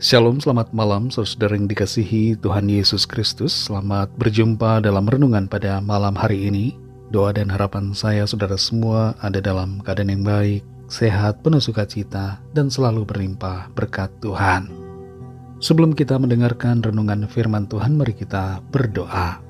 Shalom, selamat malam saudara yang dikasihi Tuhan Yesus Kristus. Selamat berjumpa dalam renungan pada malam hari ini. Doa dan harapan saya saudara semua ada dalam keadaan yang baik, sehat, penuh sukacita, dan selalu berlimpah berkat Tuhan. Sebelum kita mendengarkan renungan firman Tuhan, mari kita berdoa.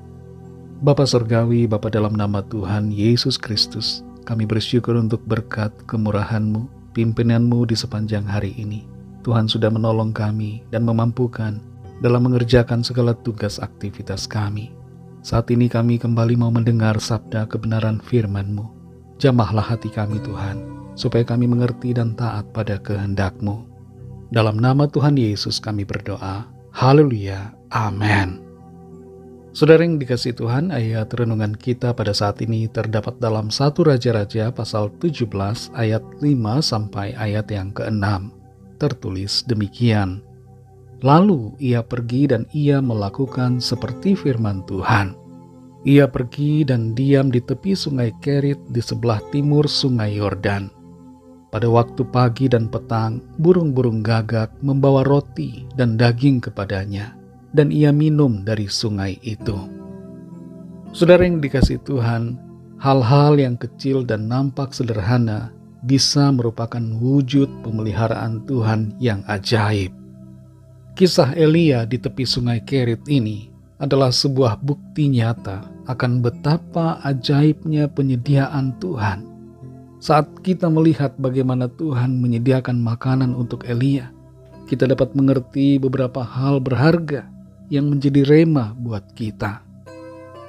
Bapa Surgawi, Bapa dalam nama Tuhan Yesus Kristus, kami bersyukur untuk berkat kemurahan-Mu, pimpinan-Mu di sepanjang hari ini. Tuhan sudah menolong kami dan memampukan dalam mengerjakan segala tugas aktivitas kami. Saat ini kami kembali mau mendengar sabda kebenaran firman-Mu. Jamahlah hati kami Tuhan, supaya kami mengerti dan taat pada kehendak-Mu. Dalam nama Tuhan Yesus kami berdoa. Haleluya. Amin. Saudara yang dikasihi Tuhan, ayat renungan kita pada saat ini terdapat dalam 1 Raja-Raja pasal 17 ayat 5 sampai ayat yang ke-6. Tertulis demikian. Lalu ia pergi dan ia melakukan seperti firman Tuhan. Ia pergi dan diam di tepi sungai Kerit di sebelah timur sungai Yordan. Pada waktu pagi dan petang, burung-burung gagak membawa roti dan daging kepadanya, dan ia minum dari sungai itu. Saudara yang dikasihi Tuhan, hal-hal yang kecil dan nampak sederhana bisa merupakan wujud pemeliharaan Tuhan yang ajaib. Kisah Elia di tepi sungai Kerit ini adalah sebuah bukti nyata akan betapa ajaibnya penyediaan Tuhan. Saat kita melihat bagaimana Tuhan menyediakan makanan untuk Elia, kita dapat mengerti beberapa hal berharga yang menjadi rema buat kita.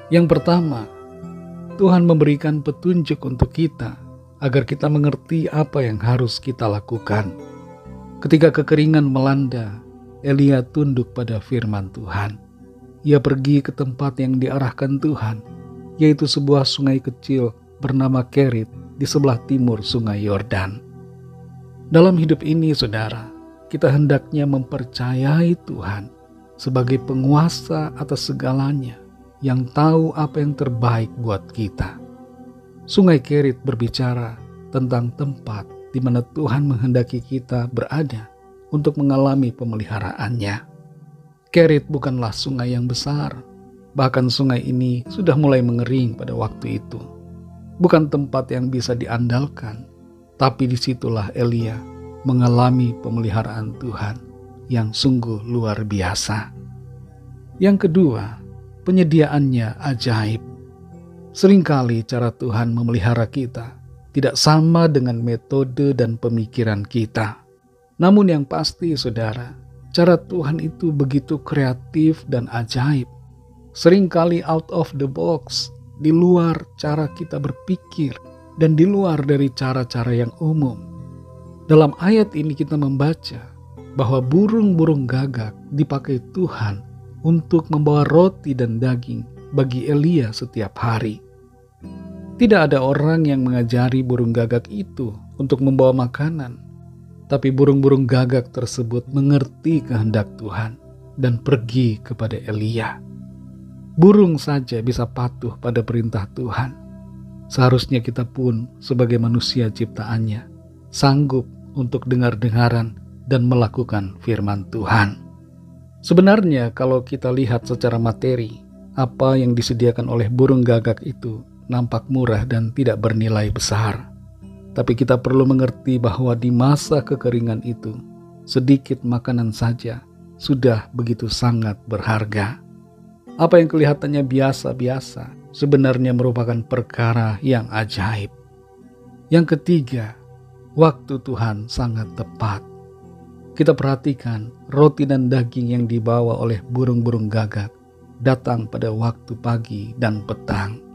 Yang pertama, Tuhan memberikan petunjuk untuk kita agar kita mengerti apa yang harus kita lakukan. Ketika kekeringan melanda, Elia tunduk pada firman Tuhan. Ia pergi ke tempat yang diarahkan Tuhan, yaitu sebuah sungai kecil bernama Kerit di sebelah timur sungai Yordan. Dalam hidup ini, saudara, kita hendaknya mempercayai Tuhan sebagai penguasa atas segalanya, yang tahu apa yang terbaik buat kita. Sungai Kerit berbicara tentang tempat di mana Tuhan menghendaki kita berada untuk mengalami pemeliharaannya. Kerit bukanlah sungai yang besar, bahkan sungai ini sudah mulai mengering pada waktu itu. Bukan tempat yang bisa diandalkan, tapi disitulah Elia mengalami pemeliharaan Tuhan yang sungguh luar biasa. Yang kedua, penyediaannya ajaib. Seringkali cara Tuhan memelihara kita tidak sama dengan metode dan pemikiran kita. Namun yang pasti, saudara, cara Tuhan itu begitu kreatif dan ajaib. Seringkali out of the box, di luar cara kita berpikir dan di luar dari cara-cara yang umum. Dalam ayat ini kita membaca bahwa burung-burung gagak dipakai Tuhan untuk membawa roti dan daging bagi Elia setiap hari. Tidak ada orang yang mengajari burung gagak itu untuk membawa makanan, tapi burung-burung gagak tersebut mengerti kehendak Tuhan dan pergi kepada Elia. Burung saja bisa patuh pada perintah Tuhan. Seharusnya kita pun sebagai manusia ciptaannya sanggup untuk dengar-dengaran dan melakukan firman Tuhan. Sebenarnya kalau kita lihat secara materi, apa yang disediakan oleh burung gagak itu nampak murah dan tidak bernilai besar. Tapi kita perlu mengerti bahwa di masa kekeringan itu, sedikit makanan saja sudah begitu sangat berharga. Apa yang kelihatannya biasa-biasa sebenarnya merupakan perkara yang ajaib. Yang ketiga, waktu Tuhan sangat tepat. Kita perhatikan roti dan daging yang dibawa oleh burung-burung gagak datang pada waktu pagi dan petang.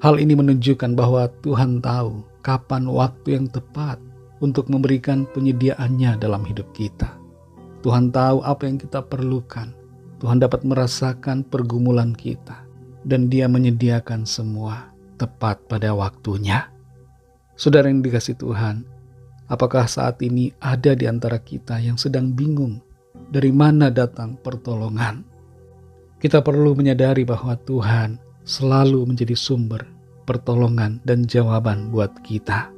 Hal ini menunjukkan bahwa Tuhan tahu kapan waktu yang tepat untuk memberikan penyediaannya dalam hidup kita. Tuhan tahu apa yang kita perlukan. Tuhan dapat merasakan pergumulan kita, dan Dia menyediakan semua tepat pada waktunya. Saudara yang dikasihi Tuhan, apakah saat ini ada di antara kita yang sedang bingung dari mana datang pertolongan? Kita perlu menyadari bahwa Tuhan selalu menjadi sumber pertolongan dan jawaban buat kita.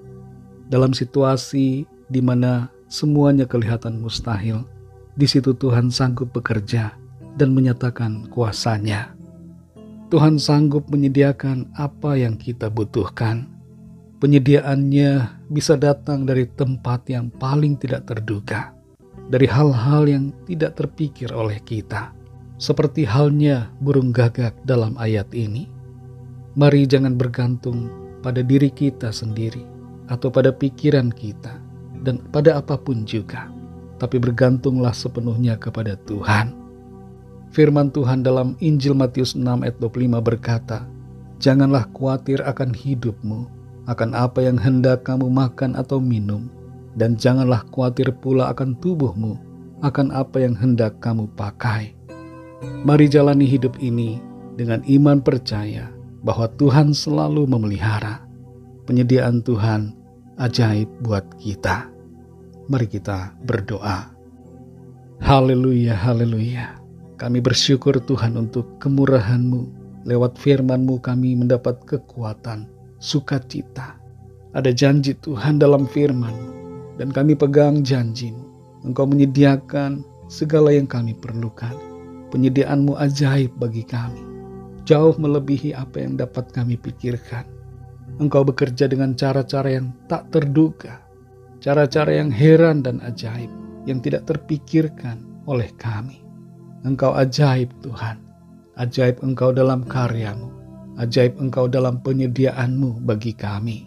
Dalam situasi di mana semuanya kelihatan mustahil, Di situ Tuhan sanggup bekerja dan menyatakan kuasa-Nya. Tuhan sanggup menyediakan apa yang kita butuhkan. Penyediaannya bisa datang dari tempat yang paling tidak terduga, dari hal-hal yang tidak terpikir oleh kita, seperti halnya burung gagak dalam ayat ini. Mari jangan bergantung pada diri kita sendiri atau pada pikiran kita dan pada apapun juga, tapi bergantunglah sepenuhnya kepada Tuhan. Firman Tuhan dalam Injil Matius 6 ayat 25 berkata, "Janganlah khawatir akan hidupmu, akan apa yang hendak kamu makan atau minum, dan janganlah khawatir pula akan tubuhmu, akan apa yang hendak kamu pakai." Mari jalani hidup ini dengan iman percaya bahwa Tuhan selalu memelihara. Penyediaan Tuhan ajaib buat kita. Mari kita berdoa. Haleluya, haleluya. Kami bersyukur Tuhan untuk kemurahan-Mu. Lewat firman-Mu kami mendapat kekuatan, sukacita. Ada janji Tuhan dalam firman-Mu, dan kami pegang janji-Mu. Engkau menyediakan segala yang kami perlukan. Penyediaan-Mu ajaib bagi kami, jauh melebihi apa yang dapat kami pikirkan. Engkau bekerja dengan cara-cara yang tak terduga, cara-cara yang heran dan ajaib, yang tidak terpikirkan oleh kami. Engkau ajaib Tuhan, ajaib Engkau dalam karya-Mu, ajaib Engkau dalam penyediaan-Mu bagi kami.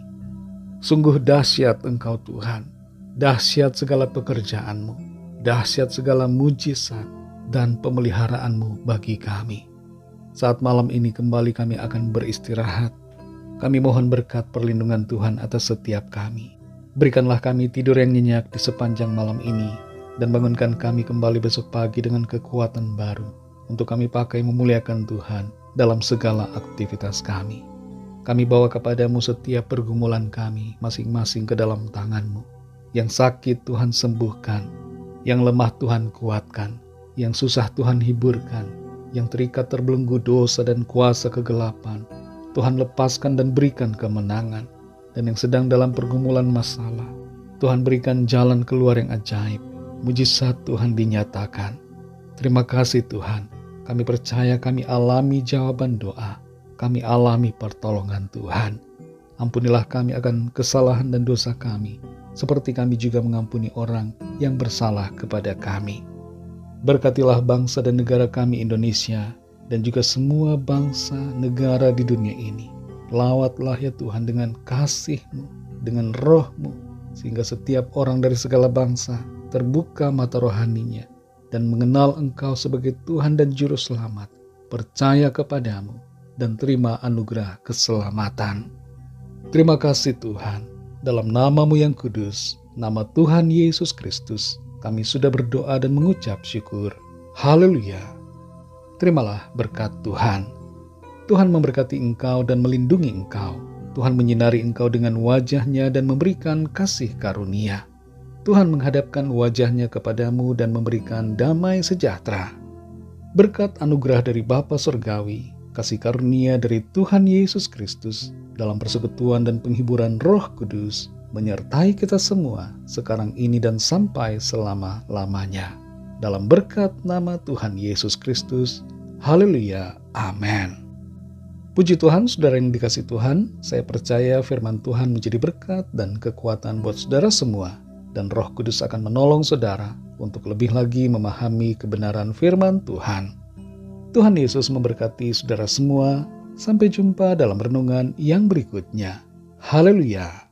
Sungguh dahsyat Engkau Tuhan, dahsyat segala pekerjaan-Mu, dahsyat segala mujizat dan pemeliharaan-Mu bagi kami. Saat malam ini kembali kami akan beristirahat. Kami mohon berkat perlindungan Tuhan atas setiap kami. Berikanlah kami tidur yang nyenyak di sepanjang malam ini, dan bangunkan kami kembali besok pagi dengan kekuatan baru untuk kami pakai memuliakan Tuhan dalam segala aktivitas kami. Kami bawa kepadamu setiap pergumulan kami masing-masing ke dalam tangan-Mu. Yang sakit Tuhan sembuhkan, yang lemah Tuhan kuatkan, yang susah Tuhan hiburkan, yang terikat terbelenggu dosa dan kuasa kegelapan Tuhan lepaskan dan berikan kemenangan, dan yang sedang dalam pergumulan masalah Tuhan berikan jalan keluar yang ajaib. Mujizat Tuhan dinyatakan. Terima kasih Tuhan, kami percaya kami alami jawaban doa, kami alami pertolongan Tuhan. Ampunilah kami akan kesalahan dan dosa kami, seperti kami juga mengampuni orang yang bersalah kepada kami. Berkatilah bangsa dan negara kami Indonesia, dan juga semua bangsa negara di dunia ini. Lawatlah ya Tuhan dengan kasih-Mu, dengan roh-Mu, sehingga setiap orang dari segala bangsa terbuka mata rohaninya dan mengenal Engkau sebagai Tuhan dan Juru Selamat, percaya kepadamu, dan terima anugerah keselamatan. Terima kasih Tuhan, dalam nama-Mu yang kudus, nama Tuhan Yesus Kristus, kami sudah berdoa dan mengucap syukur. Haleluya. Terimalah berkat Tuhan. Tuhan memberkati engkau dan melindungi engkau. Tuhan menyinari engkau dengan wajah-Nya dan memberikan kasih karunia. Tuhan menghadapkan wajah-Nya kepadamu dan memberikan damai sejahtera. Berkat anugerah dari Bapa Surgawi, kasih karunia dari Tuhan Yesus Kristus, dalam persekutuan dan penghiburan Roh Kudus, menyertai kita semua sekarang ini dan sampai selama-lamanya. Dalam berkat nama Tuhan Yesus Kristus. Haleluya. Amin. Puji Tuhan, saudara yang dikasihi Tuhan, saya percaya firman Tuhan menjadi berkat dan kekuatan buat saudara semua. Dan Roh Kudus akan menolong saudara untuk lebih lagi memahami kebenaran firman Tuhan. Tuhan Yesus memberkati saudara semua. Sampai jumpa dalam renungan yang berikutnya. Haleluya.